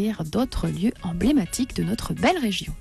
découvrir d'autres lieux emblématiques de notre belle région.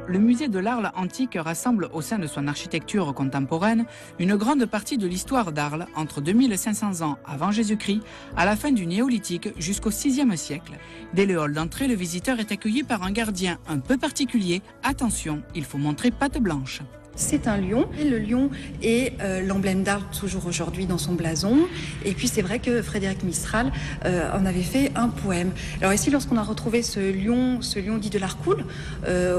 Le musée de l'Arles antique rassemble au sein de son architecture contemporaine une grande partie de l'histoire d'Arles entre 2500 ans avant Jésus-Christ à la fin du néolithique jusqu'au VIe siècle. Dès le hall d'entrée, le visiteur est accueilli par un gardien un peu particulier. Attention, il faut montrer patte blanche. C'est un lion, et le lion est l'emblème d'Arles toujours aujourd'hui dans son blason. Et puis c'est vrai que Frédéric Mistral en avait fait un poème. Alors ici, lorsqu'on a retrouvé ce lion dit de l'Arcoule,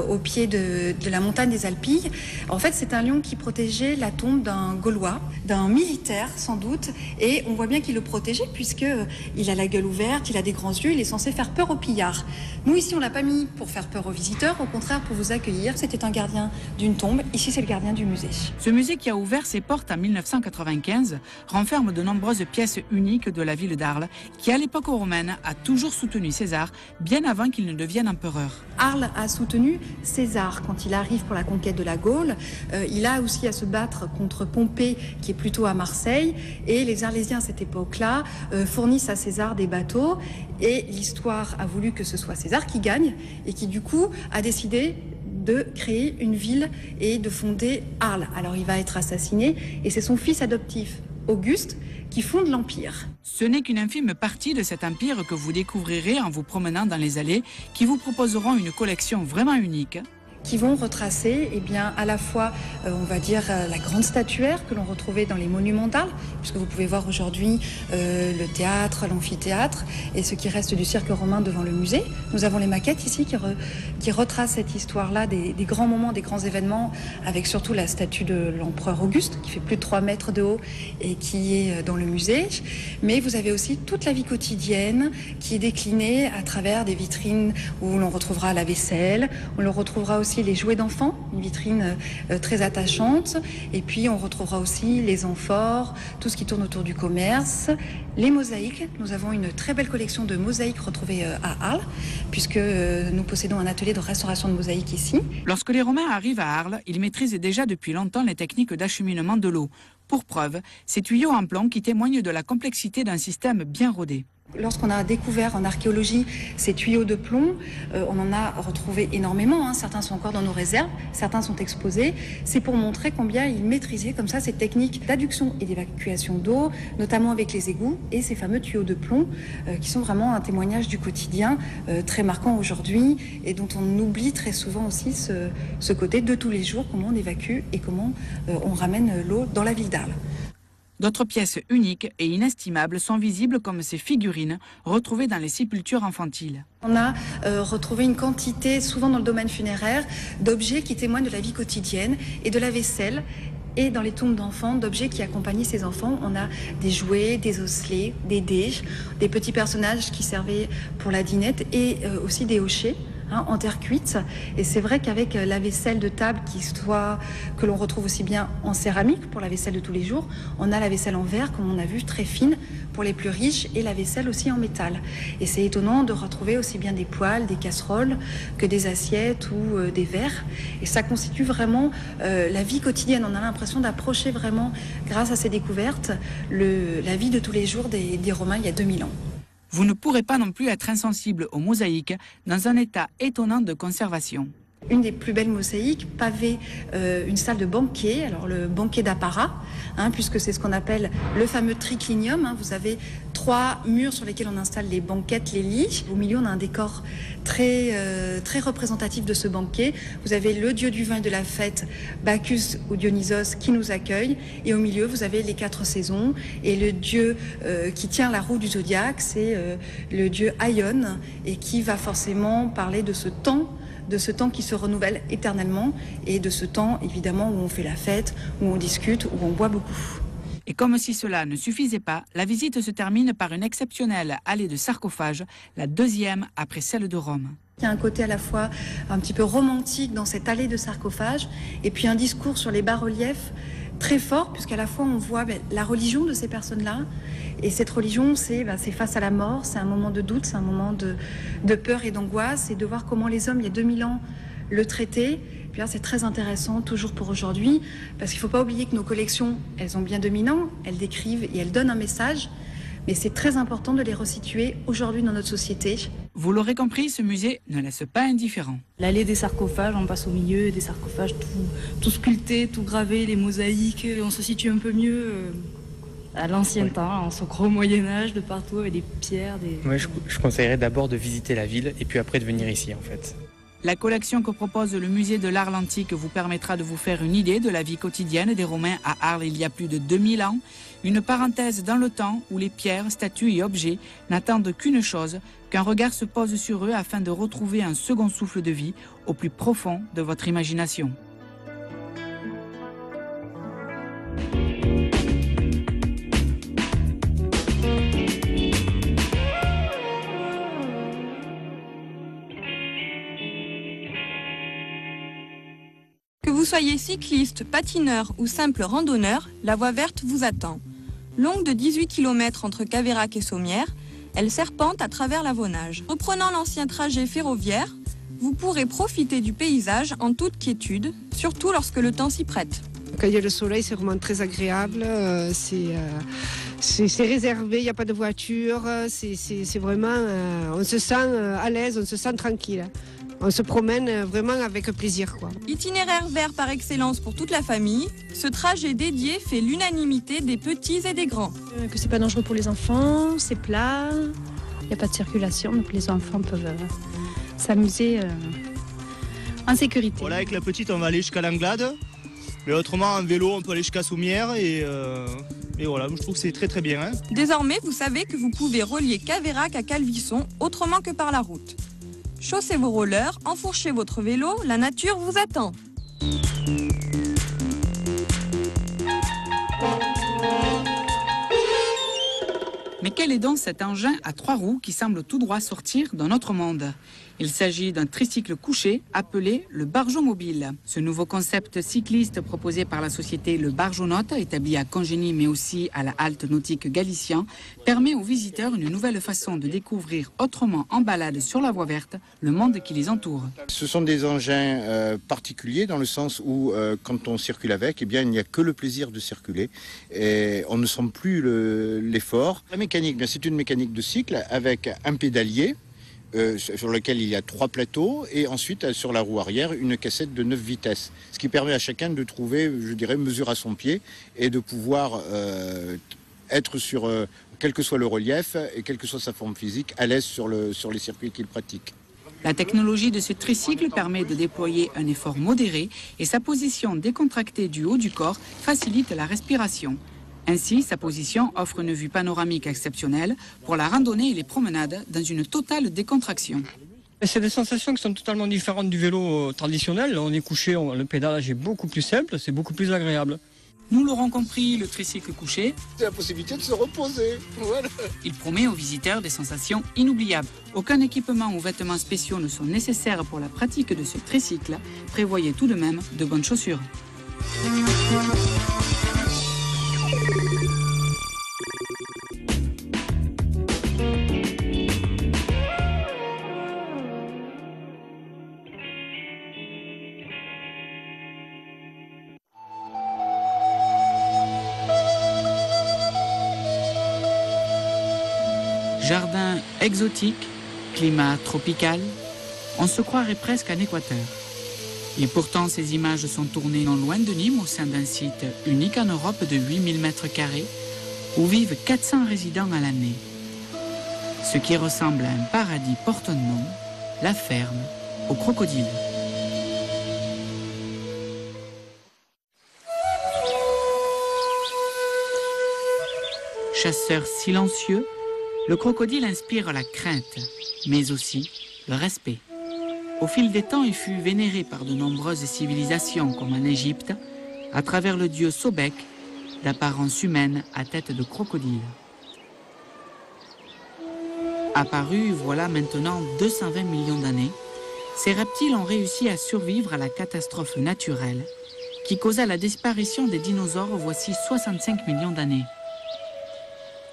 au pied de la montagne des Alpilles, en fait c'est un lion qui protégeait la tombe d'un Gaulois, d'un militaire sans doute, et on voit bien qu'il le protégeait puisqu'il a la gueule ouverte, il a des grands yeux, il est censé faire peur aux pillards. Nous ici on l'a pas mis pour faire peur aux visiteurs, au contraire pour vous accueillir. C'était un gardien d'une tombe, ici c'est le gardien du musée. Ce musée qui a ouvert ses portes en 1995 renferme de nombreuses pièces uniques de la ville d'Arles qui à l'époque romaine a toujours soutenu César bien avant qu'il ne devienne empereur. Arles a soutenu César quand il arrive pour la conquête de la Gaule. Il a aussi à se battre contre Pompée qui est plutôt à Marseille, et les Arlésiens à cette époque-là fournissent à César des bateaux, et l'histoire a voulu que ce soit César qui gagne et qui du coup a décidé de créer une ville et de fonder Arles. Alors il va être assassiné et c'est son fils adoptif, Auguste, qui fonde l'Empire. Ce n'est qu'une infime partie de cet empire que vous découvrirez en vous promenant dans les allées qui vous proposeront une collection vraiment unique. Qui vont retracer à la fois, on va dire, la grande statuaire que l'on retrouvait dans les monuments d'Arles, puisque vous pouvez voir aujourd'hui le théâtre, l'amphithéâtre et ce qui reste du cirque romain devant le musée. Nous avons les maquettes ici qui retracent cette histoire-là, des grands moments, des grands événements, avec surtout la statue de l'empereur Auguste, qui fait plus de 3 mètres de haut et qui est dans le musée. Mais vous avez aussi toute la vie quotidienne qui est déclinée à travers des vitrines où l'on retrouvera la vaisselle, on le retrouvera aussi les jouets d'enfants, une vitrine très attachante, et puis on retrouvera aussi les amphores, tout ce qui tourne autour du commerce, les mosaïques. Nous avons une très belle collection de mosaïques retrouvées à Arles, puisque nous possédons un atelier de restauration de mosaïques ici. Lorsque les Romains arrivent à Arles, ils maîtrisent déjà depuis longtemps les techniques d'acheminement de l'eau. Pour preuve, ces tuyaux en plomb qui témoignent de la complexité d'un système bien rodé. Lorsqu'on a découvert en archéologie ces tuyaux de plomb, on en a retrouvé énormément. Certains sont encore dans nos réserves, certains sont exposés. C'est pour montrer combien ils maîtrisaient comme ça ces techniques d'adduction et d'évacuation d'eau, notamment avec les égouts et ces fameux tuyaux de plomb qui sont vraiment un témoignage du quotidien très marquant aujourd'hui et dont on oublie très souvent aussi ce côté de tous les jours, comment on évacue et comment on ramène l'eau dans la ville d'Arles. D'autres pièces uniques et inestimables sont visibles comme ces figurines retrouvées dans les sépultures infantiles. On a retrouvé une quantité, souvent dans le domaine funéraire, d'objets qui témoignent de la vie quotidienne et de la vaisselle. Et dans les tombes d'enfants, d'objets qui accompagnaient ces enfants, on a des jouets, des osselets, des dés, des petits personnages qui servaient pour la dînette et aussi des hochets. En terre cuite, et c'est vrai qu'avec la vaisselle de table que l'on retrouve aussi bien en céramique pour la vaisselle de tous les jours, on a la vaisselle en verre comme on a vu très fine pour les plus riches et la vaisselle aussi en métal. Et c'est étonnant de retrouver aussi bien des poêles, des casseroles que des assiettes ou des verres. Et ça constitue vraiment la vie quotidienne. On a l'impression d'approcher vraiment, grâce à ces découvertes, la vie de tous les jours des Romains il y a 2000 ans. Vous ne pourrez pas non plus être insensible aux mosaïques dans un état étonnant de conservation. Une des plus belles mosaïques pavait une salle de banquet, alors le banquet d'apparat, puisque c'est ce qu'on appelle le fameux triclinium. Vous avez 3 murs sur lesquels on installe les banquettes, les lits. Au milieu, on a un décor très représentatif de ce banquet. Vous avez le dieu du vin et de la fête, Bacchus ou Dionysos, qui nous accueille. Et au milieu, vous avez les 4 saisons. Et le dieu qui tient la roue du zodiaque, c'est le dieu Aion, et qui va forcément parler de ce temps qui se renouvelle éternellement et de ce temps évidemment où on fait la fête, où on discute, où on boit beaucoup. Et comme si cela ne suffisait pas, la visite se termine par une exceptionnelle allée de sarcophages, la 2e après celle de Rome. Il y a un côté à la fois un petit peu romantique dans cette allée de sarcophages et puis un discours sur les bas-reliefs très fort, puisqu'à la fois on voit la religion de ces personnes-là. Et cette religion, c'est face à la mort, c'est un moment de doute, c'est un moment de peur et d'angoisse, et de voir comment les hommes, il y a 2000 ans, le traitaient. Puis là, c'est très intéressant, toujours pour aujourd'hui, parce qu'il ne faut pas oublier que nos collections, elles ont bien 2000 ans, elles décrivent et elles donnent un message. mais c'est très important de les resituer aujourd'hui dans notre société. Vous l'aurez compris, ce musée ne laisse pas indifférent. L'allée des sarcophages, on passe au milieu des sarcophages tout sculptés, tout gravé, les mosaïques. On se situe un peu mieux à l'ancien temps, on se croit au Moyen-Âge de partout avec des pierres. Moi, je conseillerais d'abord de visiter la ville et puis après de venir ici en fait. La collection que propose le musée de l'art antique vous permettra de vous faire une idée de la vie quotidienne des Romains à Arles il y a plus de 2000 ans. Une parenthèse dans le temps où les pierres, statues et objets n'attendent qu'une chose, qu'un regard se pose sur eux afin de retrouver un second souffle de vie au plus profond de votre imagination. Que vous soyez cycliste, patineur ou simple randonneur, la voie verte vous attend. Longue de 18 km entre Caveyrac et Sommières, elle serpente à travers l'Avonage. Reprenant l'ancien trajet ferroviaire, vous pourrez profiter du paysage en toute quiétude, surtout lorsque le temps s'y prête. Quand il y a le soleil, c'est vraiment très agréable, c'est réservé, il n'y a pas de voiture, c'est vraiment, on se sent à l'aise, on se sent tranquille. On se promène vraiment avec plaisir, quoi. Itinéraire vert par excellence pour toute la famille, ce trajet dédié fait l'unanimité des petits et des grands. Que c'est pas dangereux pour les enfants, c'est plat, il n'y a pas de circulation, donc les enfants peuvent s'amuser en sécurité. Voilà, avec la petite, on va aller jusqu'à l'Anglade, mais autrement, en vélo, on peut aller jusqu'à Sommières et voilà, je trouve que c'est très très bien. Hein. Désormais, vous savez que vous pouvez relier Caveyrac à Calvisson autrement que par la route. Chaussez vos rollers, enfourchez votre vélo, la nature vous attend. Mais quel est donc cet engin à 3 roues qui semble tout droit sortir d'un autre monde? Il s'agit d'un tricycle couché appelé le Bargeau mobile. Ce nouveau concept cycliste proposé par la société Le Bargeonaute, établie à Congénie mais aussi à la halte nautique Galicien, permet aux visiteurs une nouvelle façon de découvrir autrement en balade sur la voie verte le monde qui les entoure. Ce sont des engins particuliers dans le sens où quand on circule avec, eh bien, il n'y a que le plaisir de circuler et on ne sent plus l'effort. La mécanique, c'est une mécanique de cycle avec un pédalier sur lequel il y a 3 plateaux et ensuite sur la roue arrière une cassette de 9 vitesses. Ce qui permet à chacun de trouver, je dirais, mesure à son pied et de pouvoir être sur, quel que soit le relief et quelle que soit sa forme physique, à l'aise sur les circuits qu'il pratique. La technologie de ce tricycle permet de déployer un effort modéré et sa position décontractée du haut du corps facilite la respiration. Ainsi, sa position offre une vue panoramique exceptionnelle pour la randonnée et les promenades dans une totale décontraction. C'est des sensations qui sont totalement différentes du vélo traditionnel. On est couché, le pédalage est beaucoup plus simple, c'est beaucoup plus agréable. Nous l'aurons compris, le tricycle couché, c'est la possibilité de se reposer. Voilà. Il promet aux visiteurs des sensations inoubliables. Aucun équipement ou vêtements spéciaux ne sont nécessaires pour la pratique de ce tricycle. Prévoyez tout de même de bonnes chaussures. Jardin exotique, climat tropical, on se croirait presque en Équateur. Et pourtant, ces images sont tournées non loin de Nîmes, au sein d'un site unique en Europe de 8000 m², où vivent 400 résidents à l'année. Ce qui ressemble à un paradis porte nom, la ferme aux crocodiles. Chasseur silencieux, le crocodile inspire la crainte, mais aussi le respect. Au fil des temps, il fut vénéré par de nombreuses civilisations, comme en Égypte, à travers le dieu Sobek, d'apparence humaine à tête de crocodile. Apparus voilà maintenant 220 millions d'années, ces reptiles ont réussi à survivre à la catastrophe naturelle qui causa la disparition des dinosaures voici 65 millions d'années.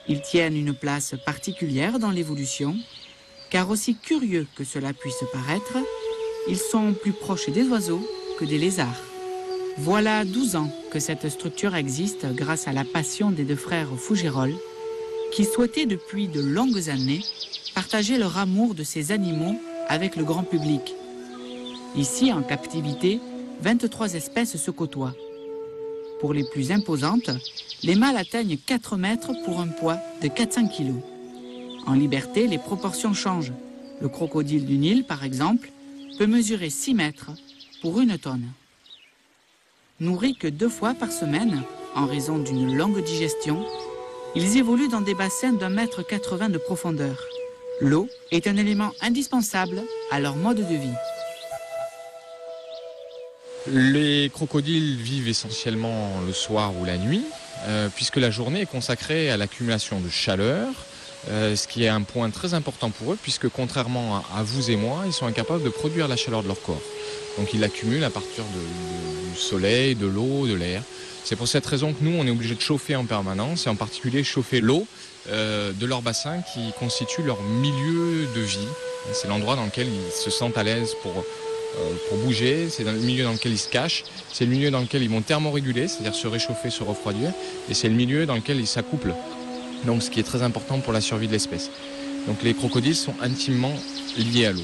Ils tiennent une place particulière dans l'évolution, car aussi curieux que cela puisse paraître, ils sont plus proches des oiseaux que des lézards. Voilà 12 ans que cette structure existe grâce à la passion des 2 frères Fougerolles, qui souhaitaient depuis de longues années partager leur amour de ces animaux avec le grand public. Ici, en captivité, 23 espèces se côtoient. Pour les plus imposantes, les mâles atteignent 4 mètres pour un poids de 400 kg. En liberté, les proportions changent. Le crocodile du Nil, par exemple, peut mesurer 6 mètres pour 1 tonne. Nourris que 2 fois par semaine, en raison d'une longue digestion, ils évoluent dans des bassins d'1,80 m de profondeur. L'eau est un élément indispensable à leur mode de vie. Les crocodiles vivent essentiellement le soir ou la nuit, puisque la journée est consacrée à l'accumulation de chaleur, ce qui est un point très important pour eux, puisque contrairement à vous et moi, ils sont incapables de produire la chaleur de leur corps. Donc ils l'accumulent à partir du soleil, de l'eau, de l'air. C'est pour cette raison que nous, on est obligé de chauffer en permanence, et en particulier chauffer l'eau de leur bassin qui constitue leur milieu de vie. C'est l'endroit dans lequel ils se sentent à l'aise pour bouger, c'est le milieu dans lequel ils se cachent, c'est le milieu dans lequel ils vont thermoréguler, c'est-à-dire se réchauffer, se refroidir, et c'est le milieu dans lequel ils s'accouplent. Donc ce qui est très important pour la survie de l'espèce. Donc les crocodiles sont intimement liés à l'eau.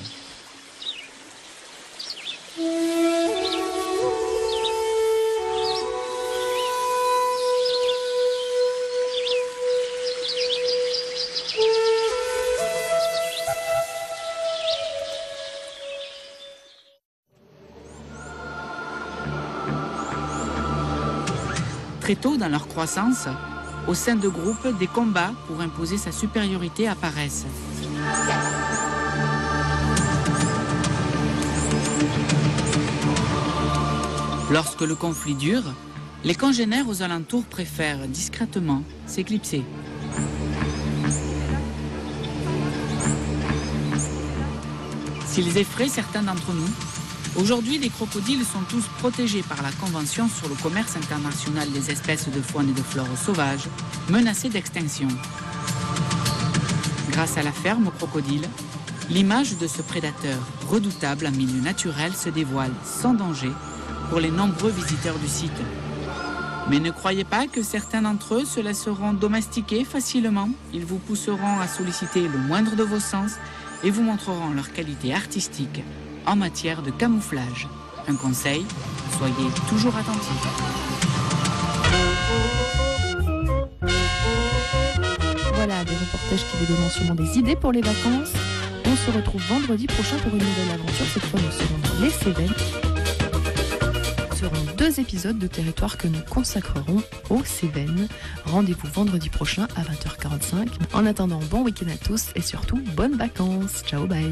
Très tôt dans leur croissance, au sein de groupes, des combats pour imposer sa supériorité apparaissent. Lorsque le conflit dure, les congénères aux alentours préfèrent discrètement s'éclipser. S'ils effraient certains d'entre nous, aujourd'hui, les crocodiles sont tous protégés par la Convention sur le commerce international des espèces de faune et de flore sauvages, menacées d'extinction. Grâce à la ferme crocodile, l'image de ce prédateur redoutable en milieu naturel se dévoile sans danger pour les nombreux visiteurs du site. Mais ne croyez pas que certains d'entre eux se laisseront domestiquer facilement. Ils vous pousseront à solliciter le moindre de vos sens et vous montreront leur qualité artistique en matière de camouflage. Un conseil, soyez toujours attentifs. Voilà, des reportages qui vous donnent sûrement des idées pour les vacances. On se retrouve vendredi prochain pour une nouvelle aventure. Cette fois, nous serons dans les Cévennes. Ce seront 2 épisodes de territoire que nous consacrerons aux Cévennes. Rendez-vous vendredi prochain à 20h45. En attendant, bon week-end à tous et surtout, bonnes vacances. Ciao, bye.